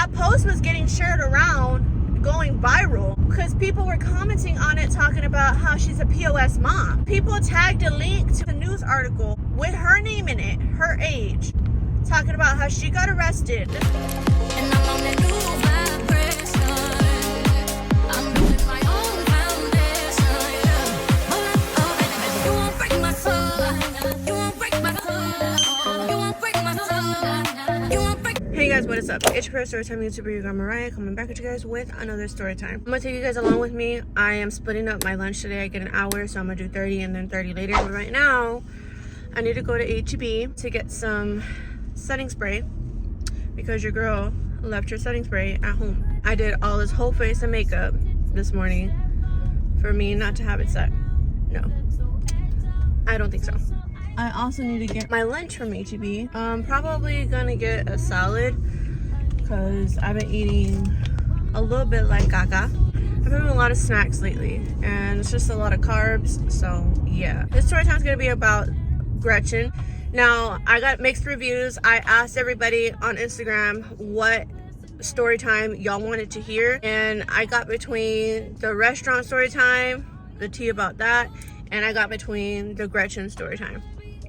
That post was getting shared around, going viral, because people were commenting on it, talking about how she's a POS mom. People tagged a link to the news article with her name in it, her age, talking about how she got arrested. And I'm on that new vibration. I'm building my own foundation. Oh, baby, you won't break my soul. You won't break my soul. You won't break my soul. You won't break. Hey guys, what is up? It's your first Storytime YouTuber, your girl Mariah, coming back at you guys with another story time. I'm gonna take you guys along with me. I am splitting up my lunch today. I get an hour, so I'm gonna do 30 and then 30 later. But right now, I need to go to H-E-B to get some setting spray because your girl left her setting spray at home. I did all this whole face of makeup this morning for me not to have it set. No, I don't think so. I also need to get my lunch from H-E-B. I'm probably gonna get a salad because I've been eating a little bit like Gaga. I've been having a lot of snacks lately and it's just a lot of carbs, so yeah. This story time is gonna be about Gretchen. Now, I got mixed reviews. I asked everybody on Instagram what story time y'all wanted to hear, and I got between the restaurant story time, the tea about that, and I got between the Gretchen story time.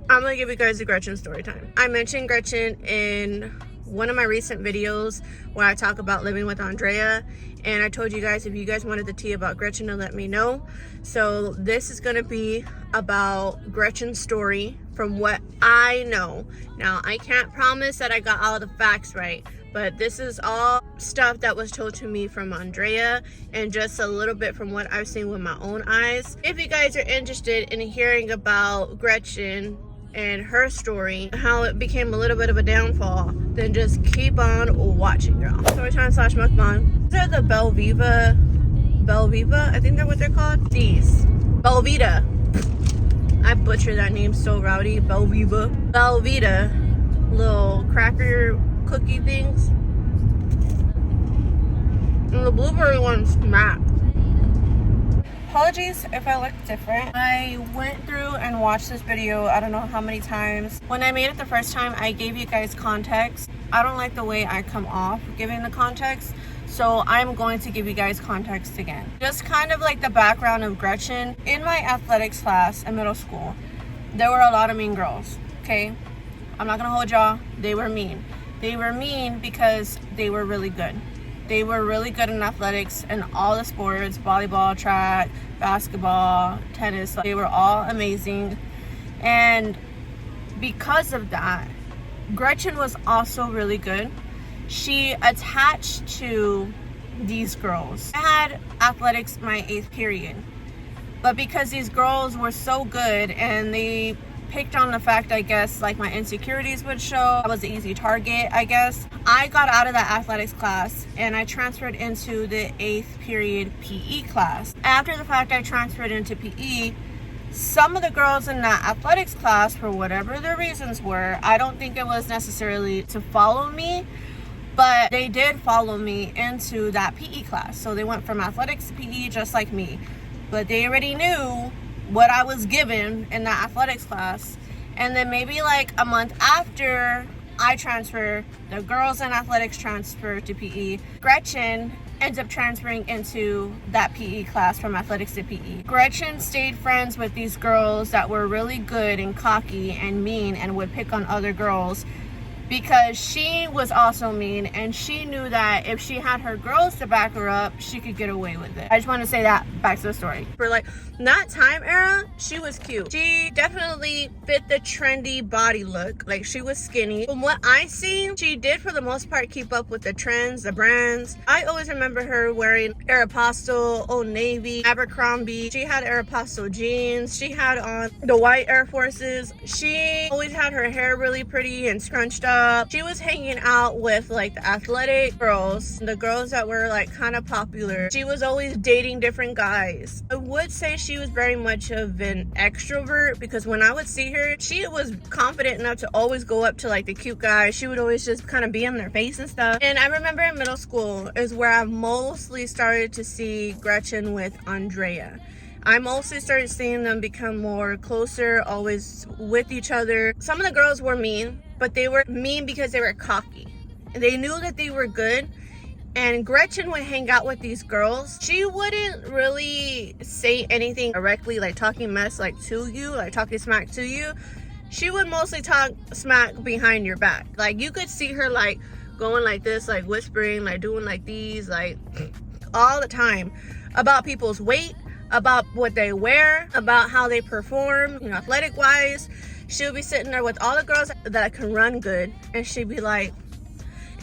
I'm gonna give you guys the Gretchen story time. I mentioned Gretchen in one of my recent videos where I talk about living with Andrea, and I told you guys if you guys wanted the tea about Gretchen to let me know. So this is gonna be about Gretchen's story from what I know. Now, I can't promise that I got all the facts right, but this is all stuff that was told to me from Andrea and just a little bit from what I've seen with my own eyes. If you guys are interested in hearing about Gretchen and her story, how it became a little bit of a downfall, then just keep on watching, girl. Storytime / mukbang. These are the Belviva, I think they're what they're called. These, Belvita. I butcher that name so rowdy. Belviva, little cracker cookie things. And the blueberry one smacked. Apologies if I look different. I went through and watched this video I don't know how many times. When I made it the first time, I gave you guys context. I don't like the way I come off giving the context, so I'm going to give you guys context again. Just kind of like the background of Gretchen. In my athletics class in middle school, there were a lot of mean girls, okay? I'm not gonna hold y'all, they were mean. They were mean because they were really good. They were really good in athletics and all the sports, volleyball, track, basketball, tennis. They were all amazing. And because of that, Gretchen was also really good. She attached to these girls. I had athletics my 8th period. But because these girls were so good and they picked on the fact, I guess, like my insecurities would show, I was an easy target, I guess. I got out of that athletics class and I transferred into the 8th period PE class. After the fact I transferred into PE, some of the girls in that athletics class, for whatever their reasons were, I don't think it was necessarily to follow me, but they did follow me into that PE class. So they went from athletics to PE just like me. But they already knew what I was given in that athletics class. And then maybe like a month after I transfer, the girls in athletics transfer to PE. Gretchen ends up transferring into that PE class from athletics to PE. Gretchen stayed friends with these girls that were really good and cocky and mean and would pick on other girls because she was also mean, and she knew that if she had her girls to back her up, she could get away with it. I just want to say that, back to the story. For like that time era, she was cute. She definitely fit the trendy body look. Like, she was skinny. From what I seen, she did for the most part keep up with the trends, the brands. I always remember her wearing Aeropostale, Old Navy, Abercrombie. She had Aeropostale jeans. She had on the white Air Forces. She always had her hair really pretty and scrunched up. She was hanging out with like the athletic girls, the girls that were like kind of popular. She was always dating different guys. I would say she was very much of an extrovert because when I would see her, she was confident enough to always go up to like the cute guys. She would always just kind of be in their face and stuff. And I remember in middle school is where I mostly started to see Gretchen with Andrea. I mostly started seeing them become more closer, always with each other. Some of the girls were mean, but they were mean because they were cocky. They knew that they were good, and Gretchen would hang out with these girls, she wouldn't really say anything directly, like talking mess like to you, like talking smack to you. She would mostly talk smack behind your back. Like you could see her like going like this, like whispering, like doing like these, like all the time about people's weight, about what they wear, about how they perform, you know, athletic wise. She'll be sitting there with all the girls that can run good, and she'd be like,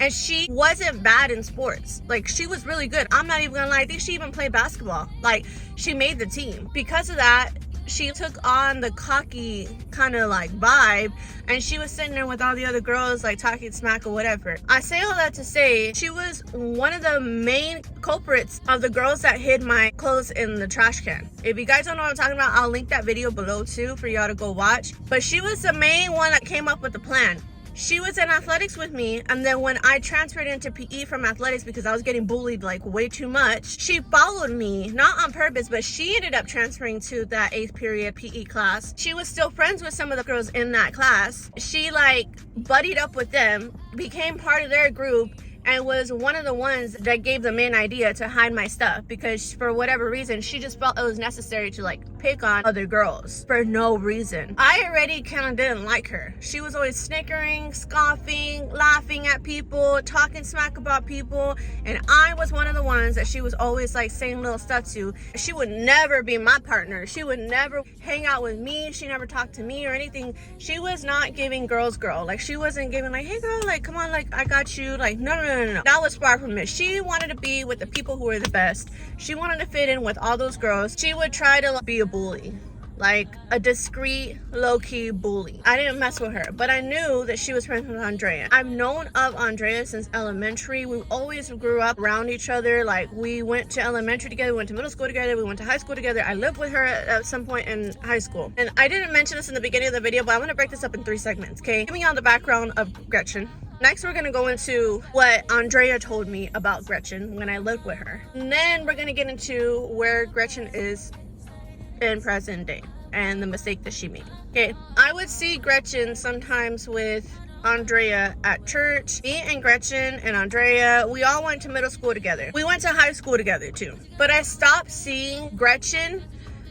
and she wasn't bad in sports. Like she was really good. I'm not even gonna lie, I think she even played basketball. Like she made the team. Because of that, she took on the cocky kind of like vibe, and she was sitting there with all the other girls like talking smack or whatever. I say all that to say she was one of the main culprits of the girls that hid my clothes in the trash can. If you guys don't know what I'm talking about, I'll link that video below too for y'all to go watch. But she was the main one that came up with the plan. She was in athletics with me, and then when I transferred into PE from athletics because I was getting bullied like way too much, she followed me, not on purpose, but she ended up transferring to that 8th period PE class. She was still friends with some of the girls in that class. She like buddied up with them, became part of their group, and was one of the ones that gave the main idea to hide my stuff, because for whatever reason she just felt it was necessary to like pick on other girls for no reason. I already kind of didn't like her. She was always snickering, scoffing, laughing at people, talking smack about people, and I was one of the ones that she was always like saying little stuff to. She would never be my partner. She would never hang out with me. She never talked to me or anything. She was not giving girl. Like she wasn't giving like, hey girl, like come on, like I got you. Like no. That was far from it. She wanted to be with the people who were the best. She wanted to fit in with all those girls. She would try to be a bully, like a discreet, low-key bully. I didn't mess with her, but I knew that she was friends with Andrea. I've known of Andrea since elementary. We always grew up around each other. Like we went to elementary together, we went to middle school together, we went to high school together. I lived with her at some point in high school. And I didn't mention this in the beginning of the video, but I'm gonna break this up in 3 segments, okay? Giving y'all the background of Gretchen. Next, we're gonna go into what Andrea told me about Gretchen when I lived with her. And then we're gonna get into where Gretchen is in present day and the mistake that she made. Okay, I would see Gretchen sometimes with Andrea at church. Me and Gretchen and Andrea, we all went to middle school together. We went to high school together too. But I stopped seeing Gretchen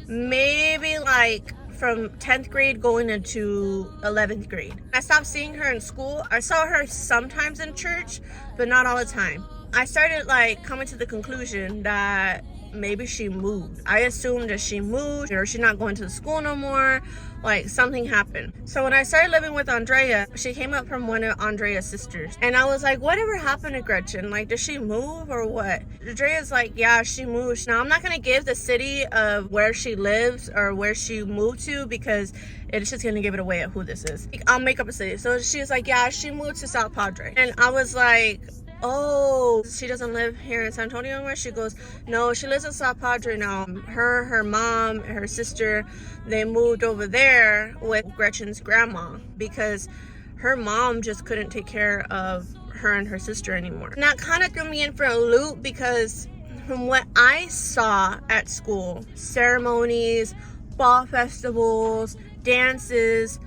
maybe like from 10th grade going into 11th grade. I stopped seeing her in school. I saw her sometimes in church, but not all the time. I started like coming to the conclusion that maybe she moved. I assumed that she moved or she's not going to the school no more. Like something happened. So when I started living with Andrea, she came up from one of Andrea's sisters. And I was like, whatever happened to Gretchen? Like, did she move or what? Andrea's like, yeah, she moved. Now, I'm not going to give the city of where she lives or where she moved to because it's just going to give it away of who this is. I'll make up a city. So she's like, yeah, she moved to South Padre. And I was like, oh, she doesn't live here in San Antonio anymore? She goes, no, she lives in South Padre now. Her mom, her sister, they moved over there with Gretchen's grandma because her mom just couldn't take care of her and her sister anymore. And that kind of threw me in for a loop because from what I saw at school, ceremonies, fall festivals, dances,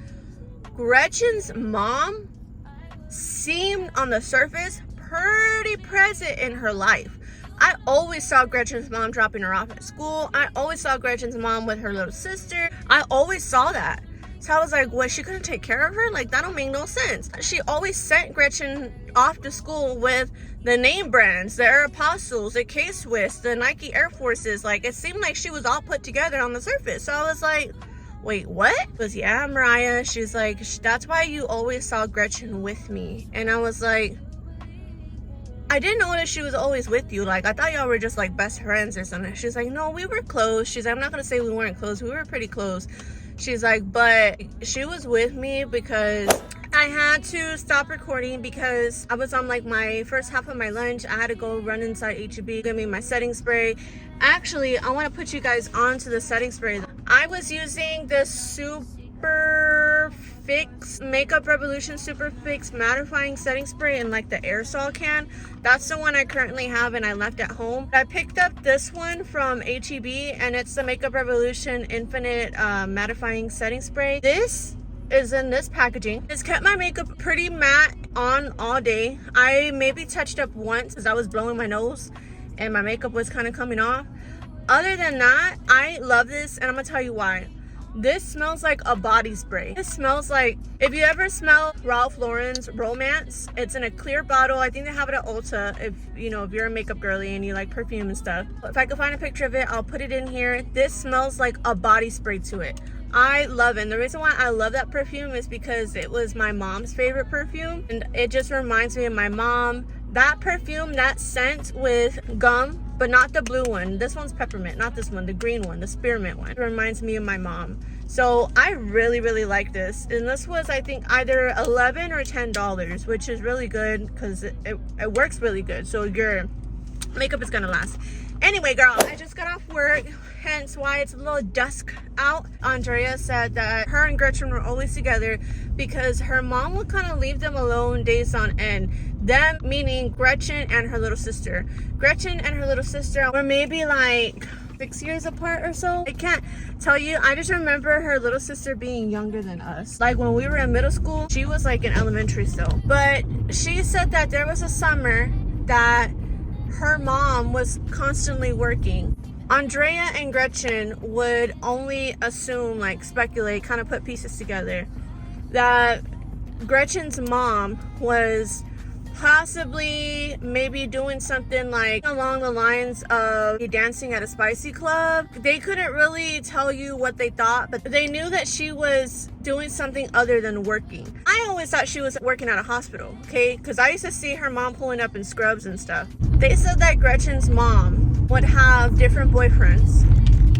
Gretchen's mom seemed on the surface pretty present in her life. I always saw Gretchen's mom dropping her off at school. I always saw Gretchen's mom with her little sister. I always saw that. So I was like, what, she couldn't take care of her? Like, that don't make no sense. She always sent Gretchen off to school with the name brands, the Air Apostles, the K-Swiss, the Nike Air Forces. Like, it seemed like she was all put together on the surface. So I was like, wait, what? She goes, yeah, Mariah. She's like, that's why you always saw Gretchen with me. And I was like, I didn't know that she was always with you. Like, I thought y'all were just like best friends or something. She's like, no, we were close. She's like, I'm not gonna say we weren't close. We were pretty close. She's like, but she was with me because I had to stop recording because I was on like my first half of my lunch. I had to go run inside H-E-B, give me my setting spray. Actually, I want to put you guys onto the setting spray. I was using this Super Fix Makeup Revolution Super Fix mattifying setting spray in like the aerosol can. That's the one I currently have and I left at home. I picked up this one from H-E-B and it's the Makeup Revolution Infinite mattifying setting spray. This is in this packaging. It's kept my makeup pretty matte on all day. I maybe touched up once because I was blowing my nose and my makeup was kind of coming off. Other than that, I love this, and I'm gonna tell you why. This smells like a body spray. This smells like, if you ever smell Ralph Lauren's Romance, it's in a clear bottle. I think they have it at Ulta if you're a makeup girly and you like perfume and stuff. If I can find a picture of it, I'll put it in here. This smells like a body spray to it. I love it. And the reason why I love that perfume is because it was my mom's favorite perfume, and it just reminds me of my mom. That perfume, that scent with gum, but not the blue one. This one's peppermint, not this one, the green one, the spearmint one. It reminds me of my mom. So I really, really like this. And this was, I think, either $11 or $10, which is really good because it works really good. So your makeup is gonna last. Anyway, girl, I just got off work, hence why it's a little dusk out. Andrea said that her and Gretchen were always together because her mom would kind of leave them alone days on end. Them meaning Gretchen and her little sister. Gretchen and her little sister were maybe like 6 years apart or so. I can't tell you. I just remember her little sister being younger than us. Like when we were in middle school, she was like in elementary still. But she said that there was a summer that her mom was constantly working. Andrea and Gretchen would only assume, like speculate, kind of put pieces together, that Gretchen's mom was possibly maybe doing something like along the lines of dancing at a spicy club. They couldn't really tell you what they thought, but they knew that she was doing something other than working. I always thought she was working at a hospital, okay? Because I used to see her mom pulling up in scrubs and stuff. They said that Gretchen's mom would have different boyfriends,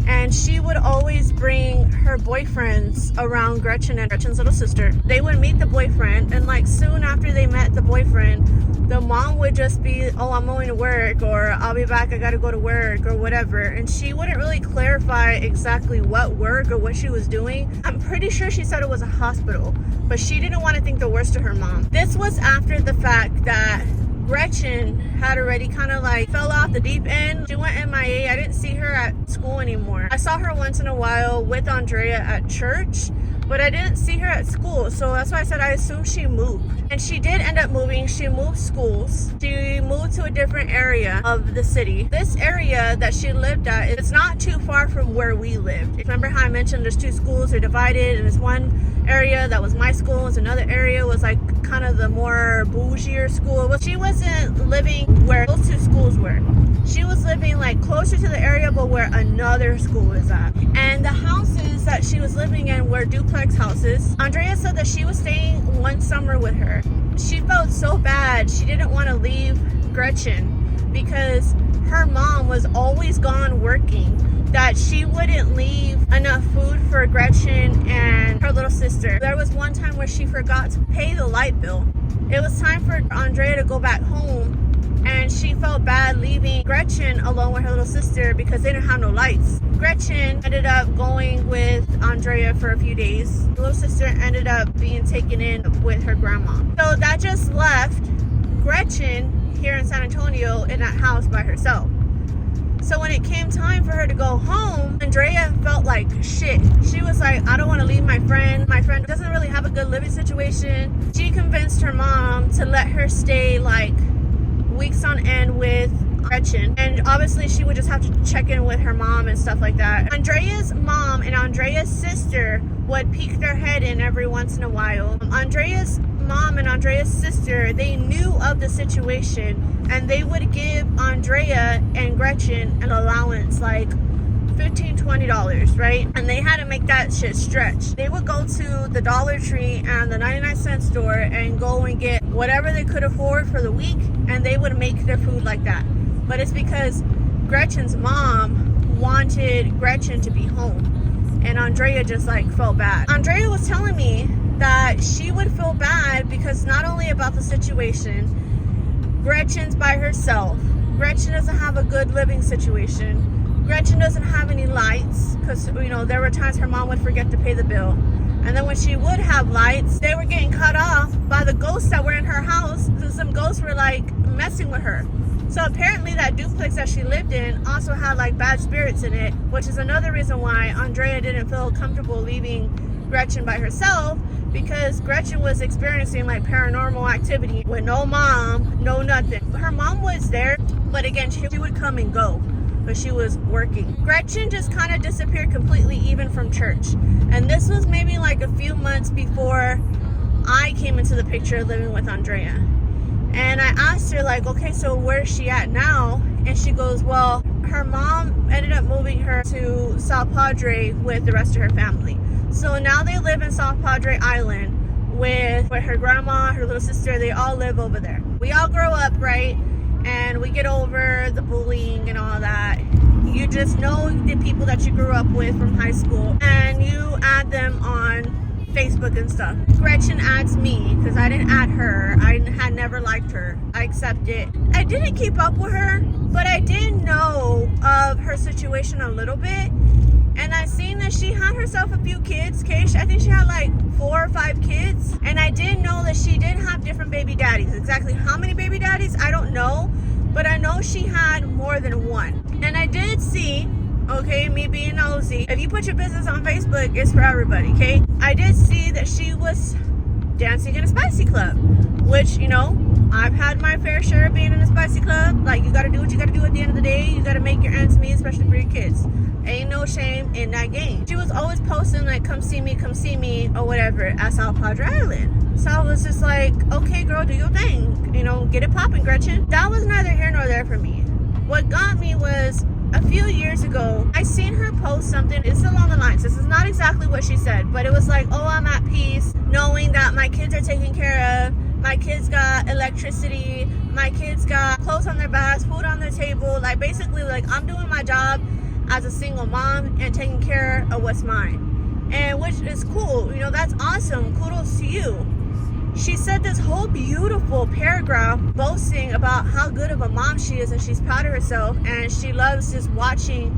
and she would always bring her boyfriends around Gretchen and Gretchen's little sister. They would meet the boyfriend, and like soon after they met the boyfriend, the mom would just be, oh, I'm going to work, or I'll be back, I gotta go to work, or whatever. And she wouldn't really clarify exactly what work or what she was doing. I'm pretty sure she said it was a hospital, but she didn't want to think the worst of her mom. This was after the fact that Gretchen had already kind of like fell off the deep end. She went MIA. I didn't see her at school anymore. I saw her once in a while with Andrea at church, but I didn't see her at school. So that's why I said I assumed she moved. And she did end up moving. She moved schools. She moved to a different area of the city. This area that she lived at, it's not too far from where we lived. Remember how I mentioned there's two schools are divided, and there's one area that was my school, and another area was like kind of the more bougier school. Well, she wasn't living where those two schools were. She was living like closer to the area, but where another school is at. And the houses that she was living in were duplex houses. Andrea said that she was staying one summer with her. She felt so bad. She didn't want to leave Gretchen because her mom was always gone working, that she wouldn't leave enough food for Gretchen and her little sister. There was one time where she forgot to pay the light bill. It was time for Andrea to go back home, and she felt bad leaving Gretchen alone with her little sister because they didn't have no lights. Gretchen ended up going with Andrea for a few days. The little sister ended up being taken in with her grandma. So that just left Gretchen here in San Antonio in that house by herself. So when it came time for her to go home, Andrea felt like shit. She was like, I don't want to leave my friend. My friend doesn't really have a good living situation. She convinced her mom to let her stay like weeks on end with Gretchen, and obviously she would just have to check in with her mom and stuff like that. Andrea's mom and Andrea's sister would peek their head in every once in a while. Andrea's mom and Andrea's sister, they knew of the situation, and they would give Andrea and Gretchen an allowance like $15-$20, right? And they had to make that shit stretch. They would go to the Dollar Tree and the 99-cent store and go and get whatever they could afford for the week, and they would make their food like that. But it's because Gretchen's mom wanted Gretchen to be home, and Andrea just like felt bad. Andrea was telling me that she would feel bad because not only about the situation, Gretchen's by herself. Gretchen doesn't have a good living situation. Gretchen doesn't have any lights because, you know, there were times her mom would forget to pay the bill. And then when she would have lights, they were getting cut off by the ghosts that were in her house. Some ghosts were like messing with her. So apparently that duplex that she lived in also had like bad spirits in it, which is another reason why Andrea didn't feel comfortable leaving Gretchen by herself, because Gretchen was experiencing like paranormal activity with no mom, no nothing. Her mom was there, but again, she would come and go, but she was working. Gretchen just kind of disappeared completely, even from church. And this was maybe like a few months before I came into the picture living with Andrea. And I asked her like, okay, so where's she at now? And she goes, well, her mom ended up moving her to South Padre with the rest of her family. So now they live in South Padre Island with her grandma, her little sister. They all live over there. We all grow up, right? And we get over the bullying and all that. You just know the people that you grew up with from high school, and you add them on Facebook and stuff. Gretchen adds me because I didn't add her. I had never liked her. I accept it. I didn't keep up with her, but I did know of her situation a little bit. And I seen that she had herself a few kids, okay? I think she had like 4 or 5 kids. And I did know that she did have different baby daddies. Exactly how many baby daddies, I don't know. But I know she had more than one. And I did see, okay, me being nosy, if you put your business on Facebook, it's for everybody, okay? I did see that she was dancing in a spicy club, which, you know, I've had my fair share of being in a spicy club. Like, you gotta do what you gotta do at the end of the day. You gotta make your ends meet, especially for your kids. Ain't no shame in that game. She was always posting like, come see me, or whatever, at South Padre Island. So I was just like, okay, girl, do your thing. You know, get it popping, Gretchen. That was neither here nor there for me. What got me was, a few years ago, I seen her post something. It's along the lines. This is not exactly what she said, but it was like, oh, I'm at peace knowing that my kids are taken care of. My kids got electricity. My kids got clothes on their backs, food on their table. Like, basically, like, I'm doing my job as a single mom and taking care of what's mine. And which is cool. You know, that's awesome. Kudos to you. She said this whole beautiful paragraph boasting about how good of a mom she is, and she's proud of herself, and she loves just watching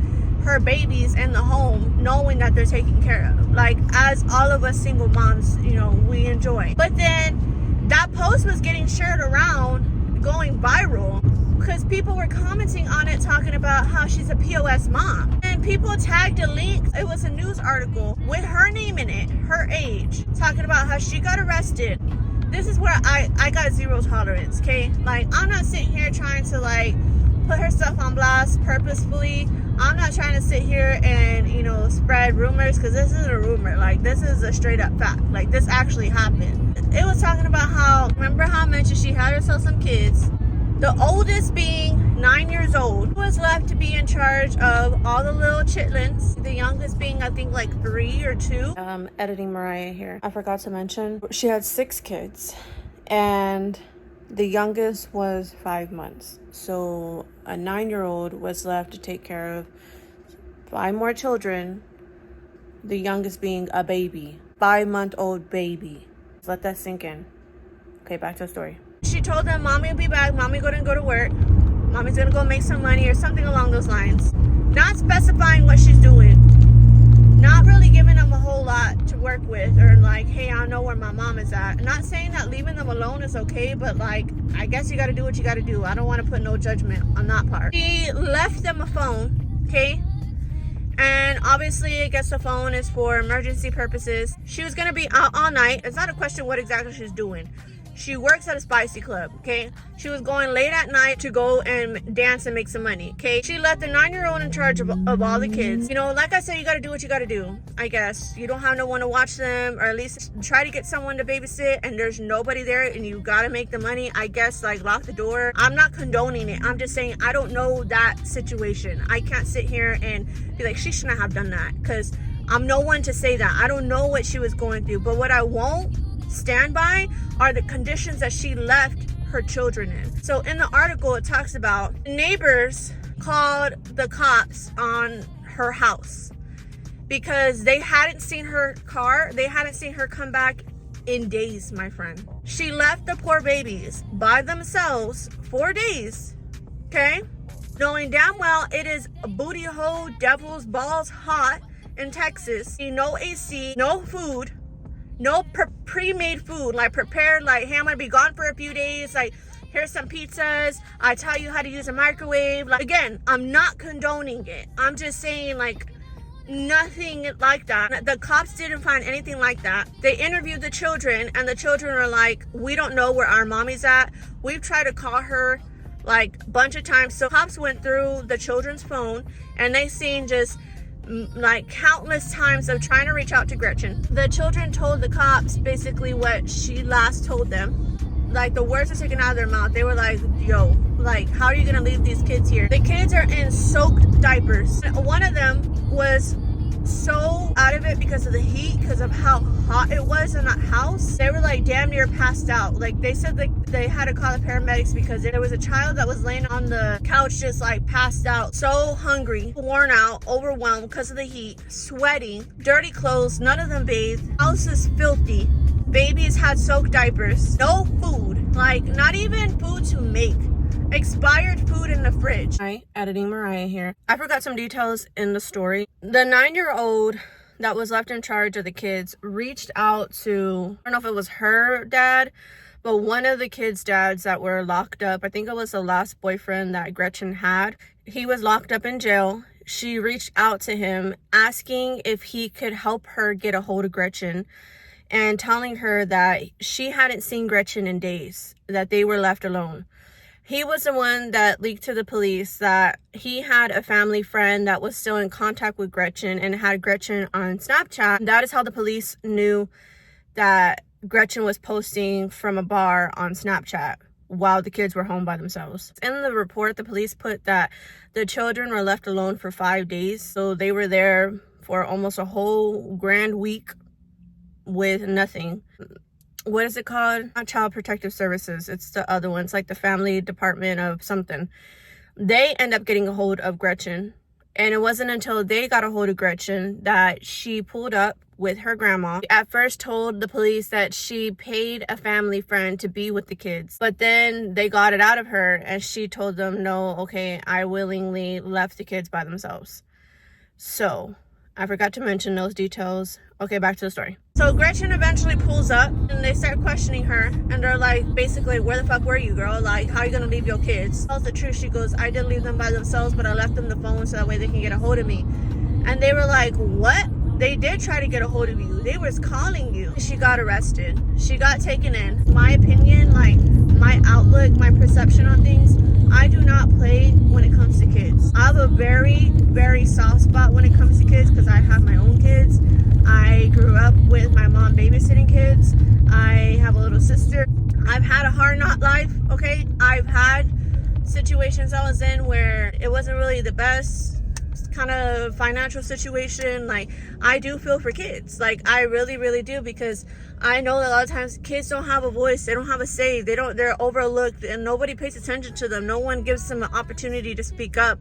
her babies in the home, knowing that they're taken care of. Like, as all of us single moms, you know, we enjoy. But then that post was getting shared around, going viral, because people were commenting on it, talking about how she's a POS mom. And people tagged a link. It was a news article with her name in it, her age, talking about how she got arrested. This is where I got zero tolerance, okay? Like, I'm not sitting here trying to, like, put her stuff on blast purposefully. I'm not trying to sit here and, you know, spread rumors, because this isn't a rumor. Like, this is a straight up fact. Like, this actually happened. It was talking about how, remember how I mentioned she had herself some kids? The oldest being 9 years old, was left to be in charge of all the little chitlins. The youngest being, I think, like 3 or 2. Editing Mariah here. I forgot to mention, she had 6 kids, and the youngest was 5 months. So a 9-year-old was left to take care of 5 more children, the youngest being a baby, 5-month-old baby. Let's let that sink in. Okay, back to the story. She told them, mommy will be back, mommy gonna go to work, mommy's gonna go make some money, or something along those lines. Not specifying what she's doing. Not really giving them a whole lot to work with, or like, hey, I know where my mom is at. Not saying that leaving them alone is okay, but like, I guess you gotta do what you gotta do. I don't want to put no judgment on that part. She left them a phone, okay? And obviously, I guess the phone is for emergency purposes. She was gonna be out all night. It's not a question what exactly she's doing. She works at a spicy club, okay? She was going late at night to go and dance and make some money, okay? She left the 9-year-old in charge of all the kids. You know, like I said, you gotta do what you gotta do, I guess. You don't have no one to watch them, or at least try to get someone to babysit, and there's nobody there, and you gotta make the money. I guess, like, lock the door. I'm not condoning it. I'm just saying I don't know that situation. I can't sit here and be like, she shouldn't have done that, because I'm no one to say that. I don't know what she was going through, but what I won't stand by are the conditions that she left her children in. So in the article, it talks about neighbors called the cops on her house because they hadn't seen her car. They hadn't seen her come back in days, my friend. She left the poor babies by themselves 4 days, okay? Knowing damn well it is booty hole devil's balls hot in Texas. No AC, no food, no pre-made food, like prepared, like, hey, I'm gonna be gone for a few days, like, here's some pizzas, I tell you how to use a microwave. Like, again, I'm not condoning it. I'm just saying, like, Nothing like that. The cops didn't find anything like that. They interviewed the children, and the children are like, we don't know where our mommy's at. We've tried to call her like a bunch of times. So cops went through the children's phone, and they seen just like countless times of trying to reach out to Gretchen. The children told the cops basically what she last told them. Like, the words are taken out of their mouth. They were like, yo, like, how are you gonna leave these kids here? The kids are in soaked diapers. One of them was so out of it because of the heat, because of how hot it was in that house. They were like damn near passed out. Like, they said that they had to call the paramedics because there was a child that was laying on the couch just like passed out, so hungry, worn out, overwhelmed because of the heat, sweating, dirty clothes, none of them bathed, house is filthy, babies had soaked diapers, no food, like not even food to make. Expired food in the fridge. Hi, editing Mariah here. I forgot some details in the story. The 9-year-old that was left in charge of the kids reached out to, I don't know if it was her dad, but one of the kids' dads that were locked up. I think it was the last boyfriend that Gretchen had. He was locked up in jail. She reached out to him asking if he could help her get a hold of Gretchen, and telling her that she hadn't seen Gretchen in days, that they were left alone. He was the one that leaked to the police that he had a family friend that was still in contact with Gretchen and had Gretchen on Snapchat. That is how the police knew that Gretchen was posting from a bar on Snapchat while the kids were home by themselves. In the report, the police put that the children were left alone for 5 days. So they were there for almost a whole grand week with nothing. What is it called? Not Child Protective Services. It's the other one. It's like the family department of something. They end up getting a hold of Gretchen. And it wasn't until they got a hold of Gretchen that she pulled up with her grandma. At first told the police that she paid a family friend to be with the kids. But then they got it out of her and she told them, no, okay, I willingly left the kids by themselves. So I forgot to mention those details. Okay, back to the story. So Gretchen eventually pulls up and they start questioning her, and they're like, basically, where the fuck were you, girl? Like, how are you gonna leave your kids? Tells the truth. She goes, I didn't leave them by themselves, but I left them the phone so that way they can get a hold of me. And they were like, what? They did try to get a hold of you. They was calling you. She got arrested. She got taken in. My opinion, like my outlook, my perception on things, I do not play when it comes to kids. I have a very, very soft spot when it comes to kids because I have my own kids. I grew up with my mom babysitting kids. I have a little sister. I've had a hard knock life, okay? I've had situations I was in where it wasn't really the best kind of financial situation. Like, I do feel for kids. Like, I really, really do, because I know that a lot of times kids don't have a voice. They don't have a say. They're overlooked and nobody pays attention to them. No one gives them an opportunity to speak up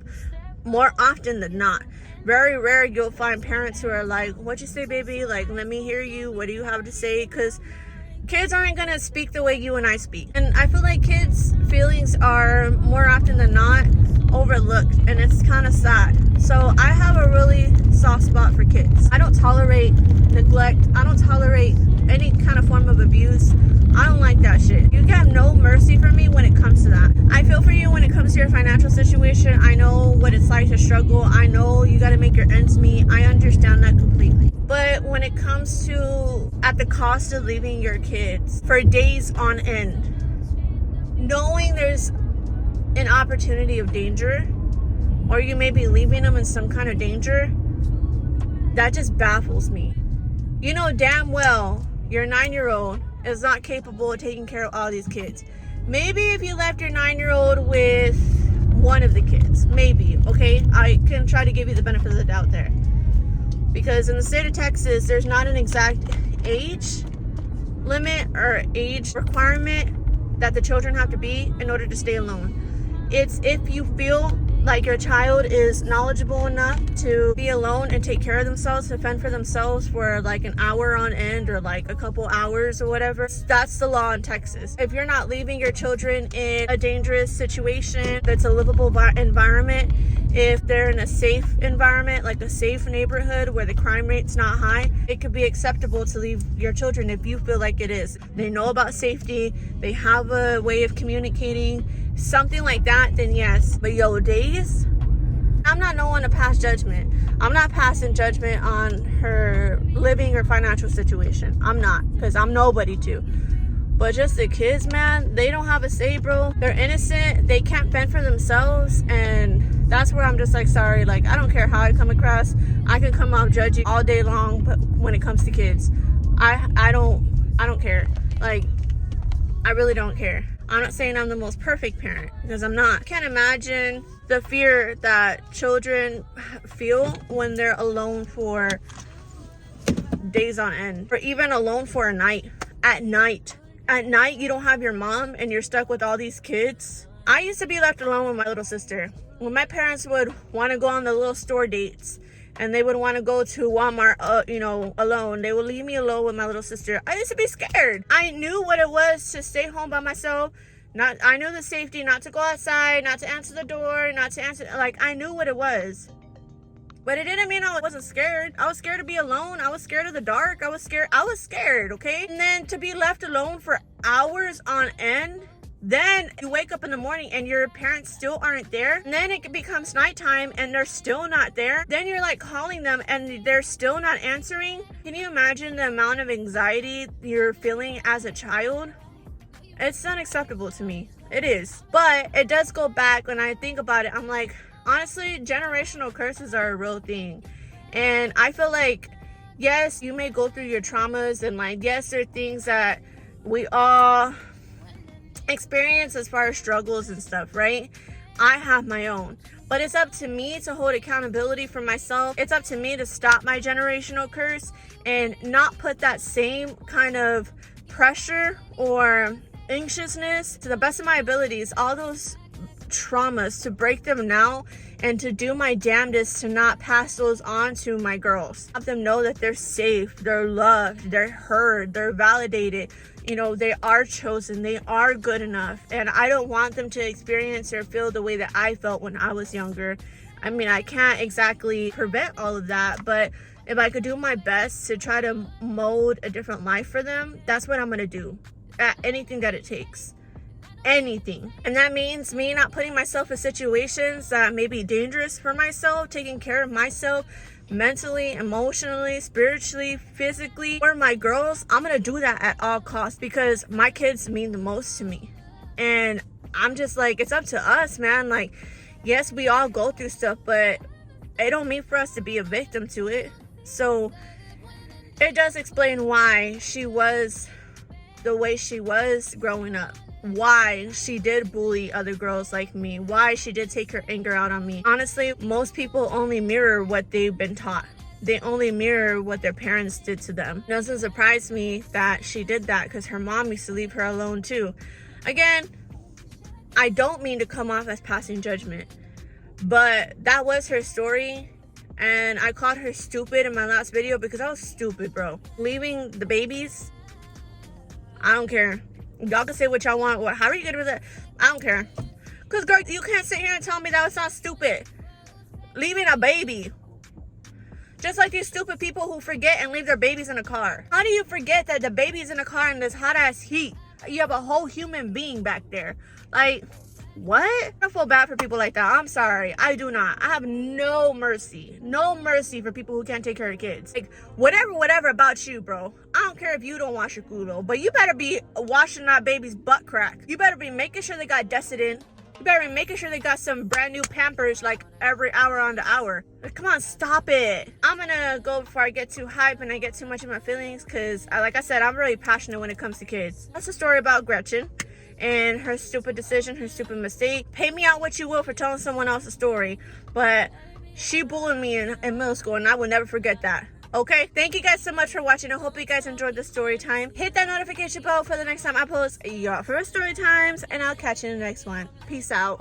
more often than not. Very rare you'll find parents who are like, what you say, baby? Like, let me hear you. What do you have to say? Because kids aren't going to speak the way you and I speak. And I feel like kids' feelings are more often than not overlooked, and it's kind of sad. So I have a really soft spot for kids. I don't tolerate neglect. I don't tolerate any kind of form of abuse. I don't like that shit. You have no mercy for me when it comes to that. I feel for you when it comes to your financial situation. I know what it's like to struggle. I know you got to make your ends meet. I understand that completely. But when it comes to at the cost of leaving your kids for days on end, knowing there's an opportunity of danger, or you may be leaving them in some kind of danger, that just baffles me. You know damn well your 9-year-old is not capable of taking care of all these kids. Maybe if you left your 9-year-old with one of the kids, maybe, okay? I can try to give you the benefit of the doubt there. Because in the state of Texas, there's not an exact age limit or age requirement that the children have to be in order to stay alone. It's if you feel like your child is knowledgeable enough to be alone and take care of themselves, to fend for themselves for like an hour on end or like a couple hours or whatever. That's the law in Texas. If you're not leaving your children in a dangerous situation that's a livable environment, if they're in a safe environment, like a safe neighborhood where the crime rate's not high, it could be acceptable to leave your children if you feel like it is. They know about safety, they have a way of communicating, something like that, then yes. But yo, days, I'm not no one to pass judgment. I'm not passing judgment on her living or financial situation. I'm not, because I'm nobody to. But just the kids, man, they don't have a say, bro. They're innocent. They can't fend for themselves. And that's where I'm just like, sorry. Like, I don't care how I come across. I can come off judgy all day long, but when it comes to kids, I don't care. Like, I really don't care. I'm not saying I'm the most perfect parent, because I'm not. I can't imagine the fear that children feel when they're alone for days on end, or even alone for a night. At night, you don't have your mom and you're stuck with all these kids. I used to be left alone with my little sister. When my parents would want to go on the little store dates and they would want to go to Walmart, alone, they would leave me alone with my little sister. I used to be scared. I knew what it was to stay home by myself. I knew the safety, not to go outside, not to answer the door, not to answer, like, I knew what it was. But it didn't mean I wasn't scared. I was scared to be alone. I was scared of the dark. I was scared, okay? And then to be left alone for hours on end, then you wake up in the morning and your parents still aren't there. And then it becomes nighttime and they're still not there. Then you're like calling them and they're still not answering. Can you imagine the amount of anxiety you're feeling as a child? It's unacceptable to me. It is. But it does go back. When I think about it, I'm like, honestly, generational curses are a real thing. And I feel like, yes, you may go through your traumas, and like, yes, there are things that we all experience as far as struggles and stuff, right? I have my own. But it's up to me to hold accountability for myself. It's up to me to stop my generational curse and not put that same kind of pressure or anxiousness, to the best of my abilities, all those traumas, to break them now and to do my damnedest to not pass those on to my girls. Let them know that they're safe, they're loved, they're heard, they're validated. They are chosen, they are good enough. And I don't want them to experience or feel the way that I felt when I was younger. I mean, I can't exactly prevent all of that, but if I could do my best to try to mold a different life for them, that's what I'm gonna do. At anything that it takes. Anything. And that means me not putting myself in situations that may be dangerous for myself, taking care of myself mentally, emotionally, spiritually, physically. For my girls, I'm gonna do that at all costs, because my kids mean the most to me. And I'm just like, it's up to us, man. Like, yes, we all go through stuff, but it don't mean for us to be a victim to it. So it does explain why she was the way she was growing up, why she did bully other girls like me, why she did take her anger out on me. Honestly, most people only mirror what they've been taught. They only mirror what their parents did to them. It doesn't surprise me that she did that, because her mom used to leave her alone too. Again, I don't mean to come off as passing judgment, but that was her story. And I called her stupid in my last video because I was stupid, bro. Leaving the babies, I don't care. Y'all can say what y'all want. How are you gonna do that? I don't care. Because, girl, you can't sit here and tell me that it's not stupid. Leaving a baby. Just like these stupid people who forget and leave their babies in a car. How do you forget that the baby's in a car in this hot ass heat? You have a whole human being back there. Like, what? I feel bad for people like that. I'm sorry. I do not. I have no mercy. No mercy for people who can't take care of kids. Like, whatever about you, bro. I don't care if you don't wash your culo, but you better be washing that baby's butt crack. You better be making sure they got Desitin. You better be making sure they got some brand new Pampers like every hour on the hour. Like, come on, stop it. I'm gonna go before I get too hype and I get too much in my feelings, because like I said, I'm really passionate when it comes to kids. That's a story about Gretchen and her stupid decision, her stupid mistake. Pay me out what you will for telling someone else's story, but she bullied me in middle school, and I will never forget that. Okay, thank you guys so much for watching. I hope you guys enjoyed the story time. Hit that notification bell for the next time I post your first story times, and I'll catch you in the next one. Peace out.